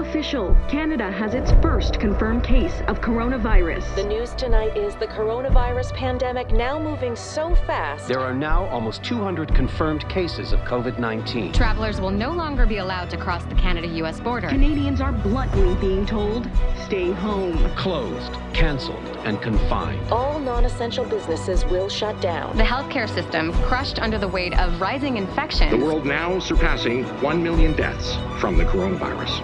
official. Canada has its first confirmed case of coronavirus. The news tonight is the coronavirus pandemic now moving so fast. There are now almost 200 confirmed cases of COVID-19. Travelers will no longer be allowed to cross the Canada-US border. Canadians are bluntly being told, stay home. Closed, canceled, and confined. All non-essential businesses will shut down. The healthcare system crushed under the weight of rising infections. The world now surpassing 1 million deaths from the coronavirus.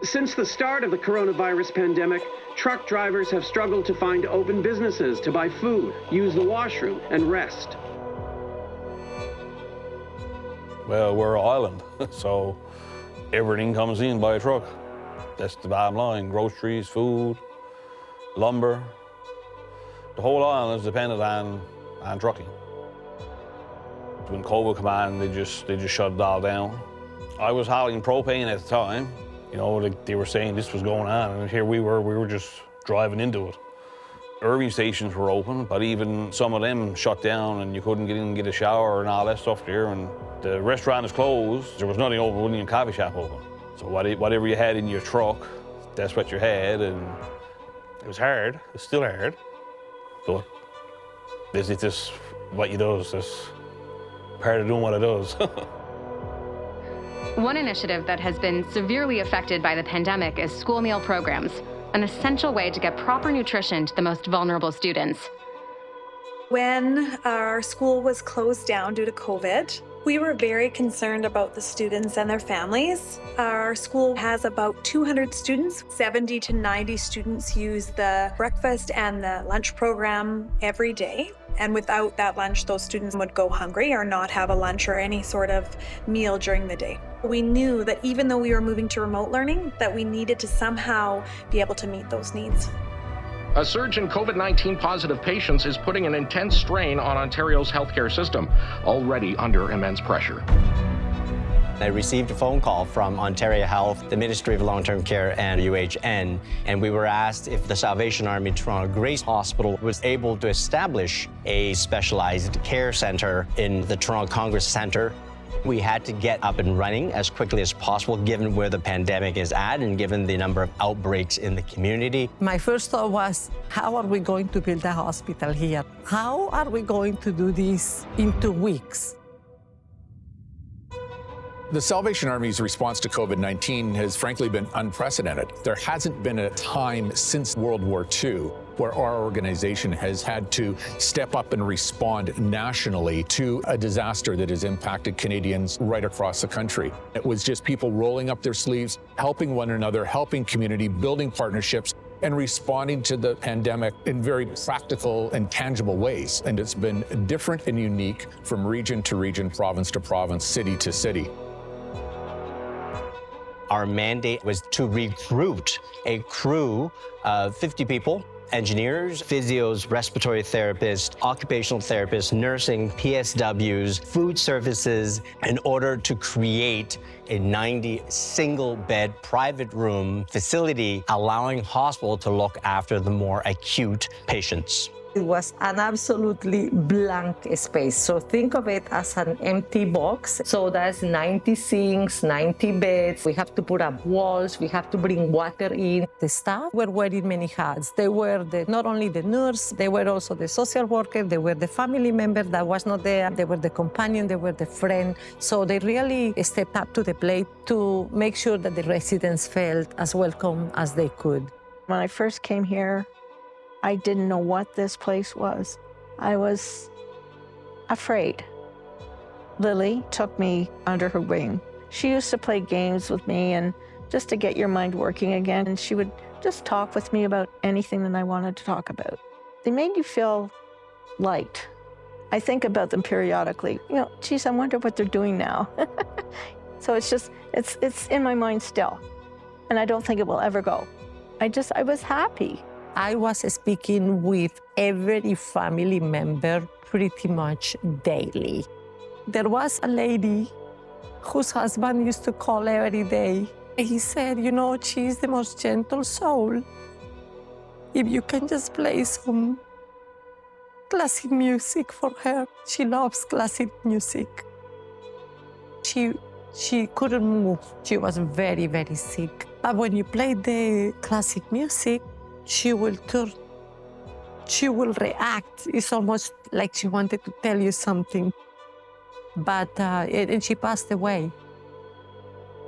Since the start of the coronavirus pandemic, truck drivers have struggled to find open businesses to buy food, use the washroom, and rest. Well, we're an island, so everything comes in by a truck. That's the bottom line. Groceries, food, lumber. The whole island is dependent on trucking. When COVID came on, they just shut it all down. I was hauling propane at the time. You know, they were saying this was going on, and here we were just driving into it. Irving stations were open, but even some of them shut down, and you couldn't get in and get a shower and all that stuff there. And the restaurant is closed. There was nothing open, wasn't even a coffee shop open. So whatever you had in your truck, that's what you had, and it was hard. It's still hard, but it's just what you do. It's just part of doing what it does. One initiative that has been severely affected by the pandemic is school meal programs, an essential way to get proper nutrition to the most vulnerable students. When our school was closed down due to COVID, we were very concerned about the students and their families. Our school has about 200 students. 70 to 90 students use the breakfast and the lunch program every day. And without that lunch, those students would go hungry or not have a lunch or any sort of meal during the day. We knew that even though we were moving to remote learning, that we needed to somehow be able to meet those needs. A surge in COVID-19 positive patients is putting an intense strain on Ontario's healthcare system, already under immense pressure. I received a phone call from Ontario Health, the Ministry of Long-Term Care, and UHN, and we were asked if the Salvation Army Toronto Grace Hospital was able to establish a specialized care centre in the Toronto Congress Centre. We had to get up and running as quickly as possible, given where the pandemic is at and given the number of outbreaks in the community. My first thought was, how are we going to build a hospital here? How are we going to do this in 2 weeks? The Salvation Army's response to COVID-19 has frankly been unprecedented. There hasn't been a time since World War II where our organization has had to step up and respond nationally to a disaster that has impacted Canadians right across the country. It was just people rolling up their sleeves, helping one another, helping community, building partnerships, and responding to the pandemic in very practical and tangible ways. And it's been different and unique from region to region, province to province, city to city. Our mandate was to recruit a crew of 50 people, engineers, physios, respiratory therapists, occupational therapists, nursing, PSWs, food services, in order to create a 90 single-bed private room facility, allowing hospital to look after the more acute patients. It was an absolutely blank space. So think of it as an empty box. So that's 90 sinks, 90 beds. We have to put up walls. We have to bring water in. The staff were wearing many hats. They were not only the nurse, they were also the social worker. They were the family member that was not there. They were the companion. They were the friend. So they really stepped up to the plate to make sure that the residents felt as welcome as they could. When I first came here, I didn't know what this place was. I was afraid. Lily took me under her wing. She used to play games with me and just to get your mind working again. And she would just talk with me about anything that I wanted to talk about. They made you feel liked. I think about them periodically. You know, geez, I wonder what they're doing now. So it's just, it's in my mind still. And I don't think it will ever go. I was happy. I was speaking with every family member pretty much daily. There was a lady whose husband used to call every day. He said, you know, she's the most gentle soul. If you can just play some classic music for her. She loves classic music. She She couldn't move. She was very, very sick. But when you play the classic music, she will turn, she will react. It's almost like she wanted to tell you something. But and she passed away.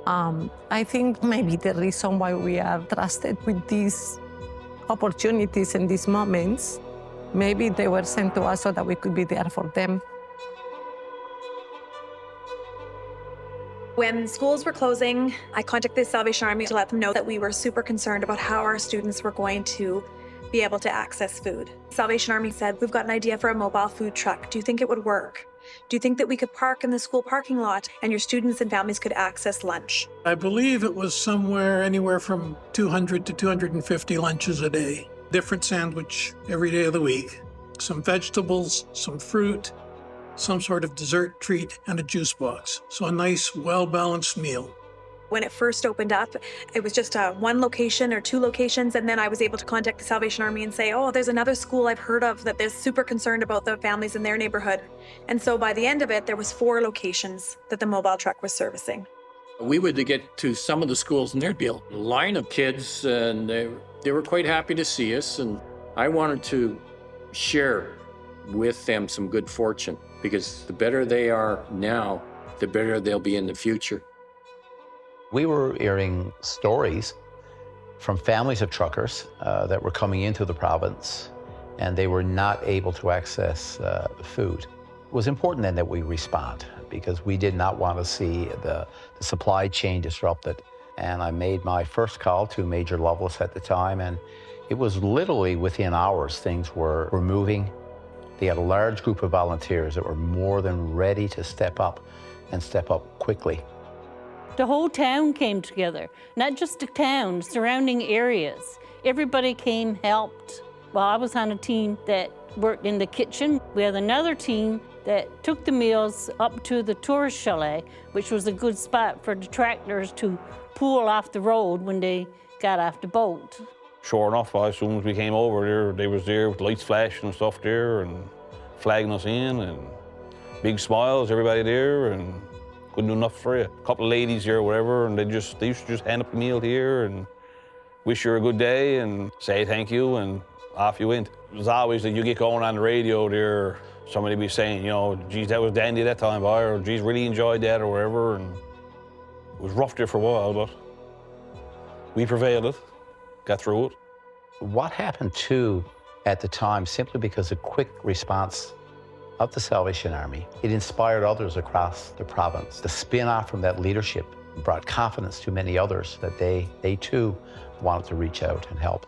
I think maybe the reason why we are trusted with these opportunities and these moments, maybe they were sent to us so that we could be there for them. When schools were closing, I contacted the Salvation Army to let them know that we were super concerned about how our students were going to be able to access food. Salvation Army said, we've got an idea for a mobile food truck. Do you think it would work? Do you think that we could park in the school parking lot and your students and families could access lunch? I believe it was anywhere from 200 to 250 lunches a day. Different sandwich every day of the week. Some vegetables, some fruit, some sort of dessert treat, and a juice box. So a nice, well-balanced meal. When it first opened up, it was just one location or two locations, and then I was able to contact the Salvation Army and say, oh, there's another school I've heard of that they're super concerned about the families in their neighborhood. And so by the end of it, there was 4 locations that the mobile truck was servicing. We would get to some of the schools and there'd be a line of kids, and they were quite happy to see us, and I wanted to share with them some good fortune, because the better they are now, the better they'll be in the future. We were hearing stories from families of truckers that were coming into the province, and they were not able to access food. It was important then that we respond, because we did not want to see the supply chain disrupted. And I made my first call to Major Loveless at the time, and it was literally within hours things were moving. They had a large group of volunteers that were more than ready to step up, and step up quickly. The whole town came together, not just the town, surrounding areas. Everybody came, helped. Well, I was on a team that worked in the kitchen. We had another team that took the meals up to the tourist chalet, which was a good spot for the tractors to pull off the road when they got off the boat. Sure enough, as soon as we came over there, they was there with lights flashing and stuff there and flagging us in, and big smiles, everybody there, and couldn't do enough for you. A couple of ladies here or whatever, and they used to just hand up a meal here and wish you a good day and say thank you, and off you went. It was always that you get going on the radio there, somebody be saying, you know, geez, that was dandy that time, boy, or geez, really enjoyed that or whatever, and it was rough there for a while, but we prevailed it. Got through it. What happened too at the time, simply because of quick response of the Salvation Army, it inspired others across the province. The spin-off from that leadership brought confidence to many others that they too wanted to reach out and help.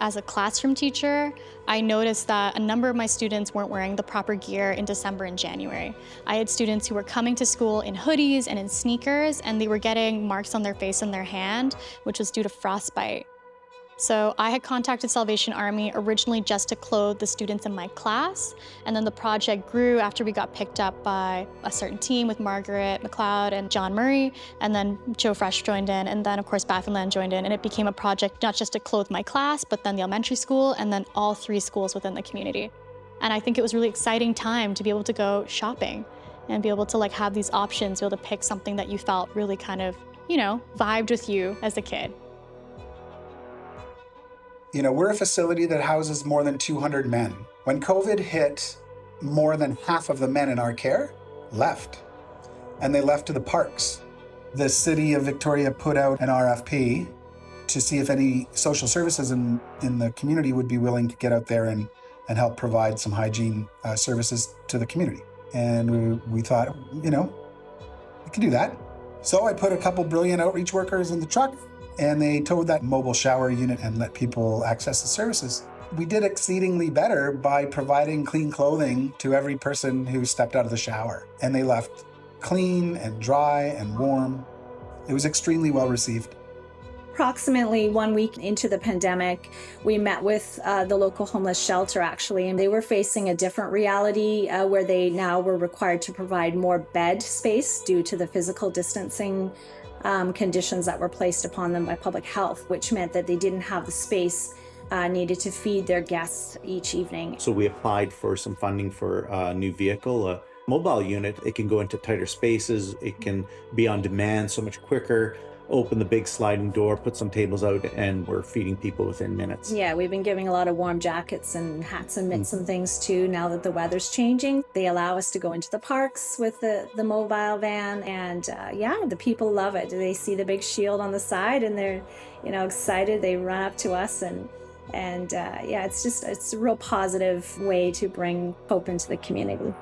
As a classroom teacher, I noticed that a number of my students weren't wearing the proper gear in December and January. I had students who were coming to school in hoodies and in sneakers, and they were getting marks on their face and their hand, which was due to frostbite. So I had contacted Salvation Army originally just to clothe the students in my class, and then the project grew after we got picked up by a certain team with Margaret McLeod and John Murray, and then Joe Fresh joined in, and then of course Baffinland joined in, and it became a project not just to clothe my class, but then the elementary school, and then all 3 schools within the community. And I think it was a really exciting time to be able to go shopping and be able to have these options, be able to pick something that you felt really kind of, vibed with you as a kid. We're a facility that houses more than 200 men. When COVID hit, more than half of the men in our care left, and they left to the parks. The city of Victoria put out an RFP to see if any social services in the community would be willing to get out there and help provide some hygiene services to the community. And we thought, we could do that. So I put a couple brilliant outreach workers in the truck, and they towed that mobile shower unit and let people access the services. We did exceedingly better by providing clean clothing to every person who stepped out of the shower. And they left clean and dry and warm. It was extremely well received. Approximately 1 week into the pandemic, we met with the local homeless shelter, actually, and they were facing a different reality where they now were required to provide more bed space due to the physical distancing conditions that were placed upon them by public health, which meant that they didn't have the space needed to feed their guests each evening. So we applied for some funding for a new vehicle, a mobile unit, it can go into tighter spaces, it can be on demand so much quicker, open the big sliding door, put some tables out, and we're feeding people within minutes. Yeah, we've been giving a lot of warm jackets and hats and mitts and things too now that the weather's changing. They allow us to go into the parks with the mobile van, and the people love it. They see the big shield on the side and they're excited. They run up to us and it's a real positive way to bring hope into the community.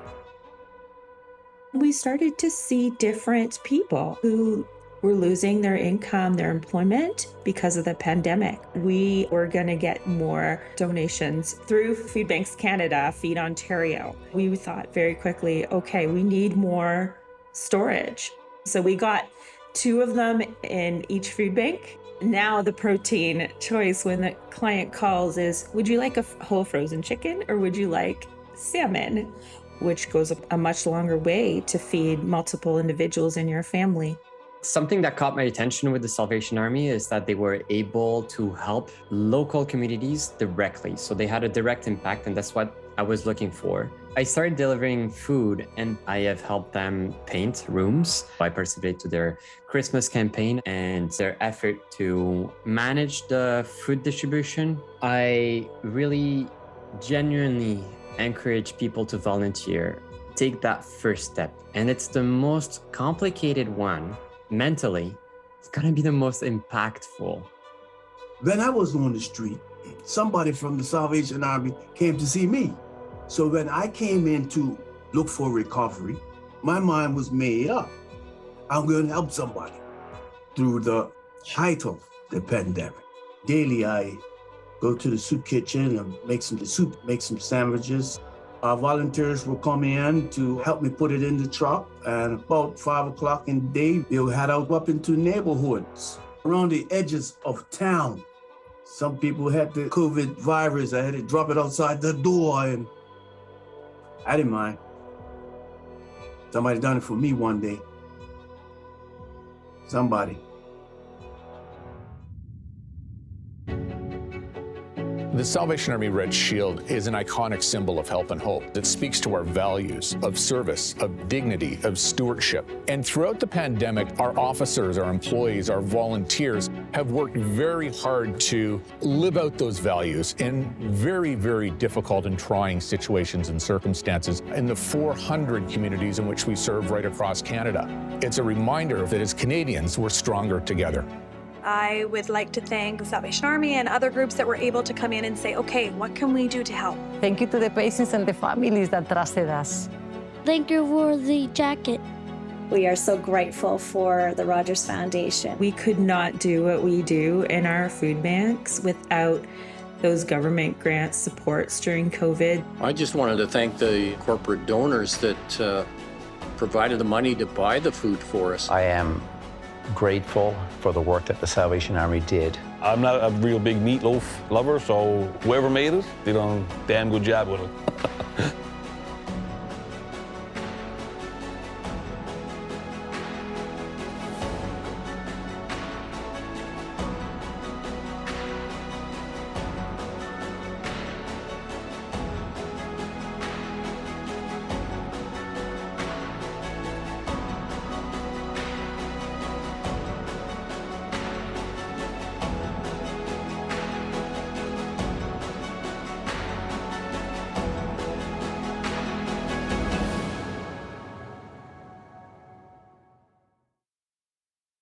We started to see different people who were losing their income, their employment because of the pandemic. We were going to get more donations through Food Banks Canada, Feed Ontario. We thought very quickly, okay, we need more storage. So we got 2 of them in each food bank. Now the protein choice when the client calls is, would you like a whole frozen chicken or would you like salmon? Which goes a much longer way to feed multiple individuals in your family. Something that caught my attention with the Salvation Army is that they were able to help local communities directly. So they had a direct impact, and that's what I was looking for. I started delivering food, and I have helped them paint rooms. I participated to their Christmas campaign and their effort to manage the food distribution. I really genuinely encourage people to volunteer. Take that first step, and it's the most complicated one. Mentally, it's gonna be the most impactful. When I was on the street, somebody from the Salvation Army came to see me. So when I came in to look for recovery, my mind was made up. I'm going to help somebody. Through the height of the pandemic, daily I go to the soup kitchen and make some soup, make some sandwiches. Our volunteers will come in to help me put it in the truck, and about 5 o'clock in the day, they'll head out up into neighborhoods around the edges of town. Some people had the COVID virus. I had to drop it outside the door, and I didn't mind. Somebody done it for me one day. Somebody. The Salvation Army Red Shield is an iconic symbol of help and hope that speaks to our values of service, of dignity, of stewardship. And throughout the pandemic, our officers, our employees, our volunteers have worked very hard to live out those values in very, very difficult and trying situations and circumstances in the 400 communities in which we serve right across Canada. It's a reminder that as Canadians, we're stronger together. I would like to thank the Salvation Army and other groups that were able to come in and say, okay, what can we do to help? Thank you to the patients and the families that trusted us. Thank you for the jacket. We are so grateful for the Rogers Foundation. We could not do what we do in our food banks without those government grant supports during COVID. I just wanted to thank the corporate donors that provided the money to buy the food for us. I am grateful for the work that the Salvation Army did. I'm not a real big meatloaf lover, so whoever made it, they done a damn good job with it.